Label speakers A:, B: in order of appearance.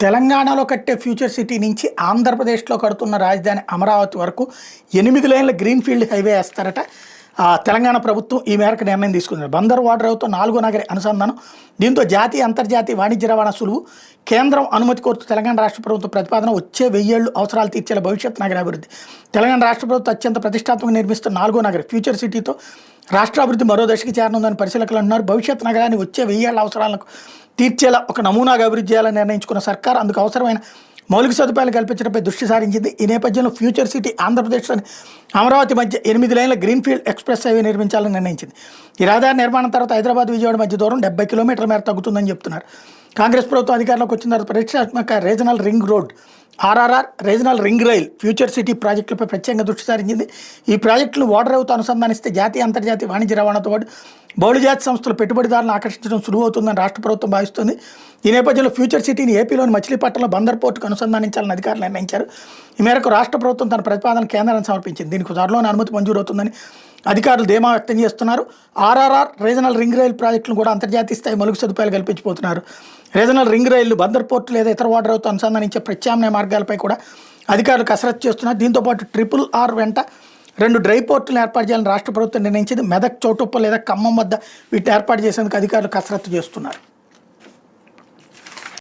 A: తెలంగాణలో కట్టే future city నుంచి ఆంధ్రప్రదేశ్లో కడుతున్న రాజధాని అమరావతి వరకు 8 లేన్ల గ్రీన్ఫీల్డ్ హైవే వేస్తారట. తెలంగాణ ప్రభుత్వం ఈ మేరకు నిర్ణయం తీసుకుంది. బందర్ వాడరేవుతో 4వ నగరి అనుసంధానం, దీంతో జాతీయ అంతర్జాతీయ వాణిజ్య రవాణా సులువు. కేంద్రం అనుమతి కోరుతూ తెలంగాణ రాష్ట్ర ప్రభుత్వం ప్రతిపాదన. వచ్చే 1000 ఏళ్లు అవసరాలు తీర్చేలా భవిష్యత్ నగర అభివృద్ధి. తెలంగాణ రాష్ట్ర ప్రభుత్వం అత్యంత ప్రతిష్టాత్మకంగా నిర్మిస్తున్న 4వ నగరి ఫ్యూచర్ సిటీతో రాష్ట్రాభివృద్ధి మరో దశకి చేరనుందని పరిశీలకులు అంటున్నారు. భవిష్యత్ నగరాన్ని వచ్చే 1000 ఏళ్ల అవసరాలకు తీర్చేలా ఒక నమూనాగా అభివృద్ధి చేయాలని నిర్ణయించుకున్న సర్కార్ అందుకు అవసరమైన మౌలిక సదుపాయాలు కల్పించడంపై దృష్టి సారించింది. ఈ నేపథ్యంలో ఫ్యూచర్ సిటీ ఆంధ్రప్రదేశ్లోని అమరావతి మధ్య 8 లేన్ల గ్రీన్ఫీల్డ్ ఎక్స్ప్రెస్ హైవే నిర్మించాలని నిర్ణయించింది. ఈ రహదారి నిర్మాణం తర్వాత హైదరాబాద్ విజయవాడ మధ్య దూరం 70 కిలోమీటర్ల మేర తగ్గుతుందని చెప్తున్నారు. కాంగ్రెస్ ప్రభుత్వం అధికారంలోకి వచ్చిన తర్వాత ప్రతిష్టాత్మక regional ring road RRR, regional ring rail, future city ప్రాజెక్టులపై ప్రత్యేకంగా దృష్టి సారించింది. ఈ ప్రాజెక్టులు ఓడరేవుతో అనుసంధానిస్తే జాతీయ అంతర్జాతీయ వాణిజ్య రవాణాతో పాటు బహుళజాతి సంస్థలు పెట్టుబడిదారులను ఆకర్షించడం సులువవుతుందని రాష్ట్ర ప్రభుత్వం భావిస్తుంది. ఈ నేపథ్యంలో ఫ్యూచర్ సిటీని ఏపీలోని మచిలీపట్నంలో బందర్ పోర్టుకు అనుసంధానించాలని అధికారులు నిర్ణయించారు. ఈ మేరకు రాష్ట్ర ప్రభుత్వం తన ప్రతిపాదన కేంద్రానికి సమర్పించింది. దీనికి త్వరలోనే అనుమతి మంజూరవుతుందని అధికారులు ధీమా వ్యక్తం చేస్తున్నారు. ఆర్ఆర్ఆర్, రీజనల్ రింగ్ రైల్ ప్రాజెక్టులను కూడా అంతర్జాతీయ స్థాయి మౌలిక సదుపాయాలు కల్పించబోతున్నారు. రీజనల్ రింగ్ రైళ్లు బందర్ పోర్టు లేదా ఇతర ఓడరేవుతో అనుసంధానించే ప్రత్యామ్నాయ మార్గాలపై కూడా అధికారులు కసరత్తు చేస్తున్నారు. దీంతోపాటు RRR వెంట 2 డ్రై పోర్టులను ఏర్పాటు చేయాలని రాష్ట్ర ప్రభుత్వం నిర్ణయించింది. మెదక్, చౌటుప్పల్ లేదా ఖమ్మం వద్ద వీటిని ఏర్పాటు చేసేందుకు అధికారులు కసరత్తు చేస్తున్నారు.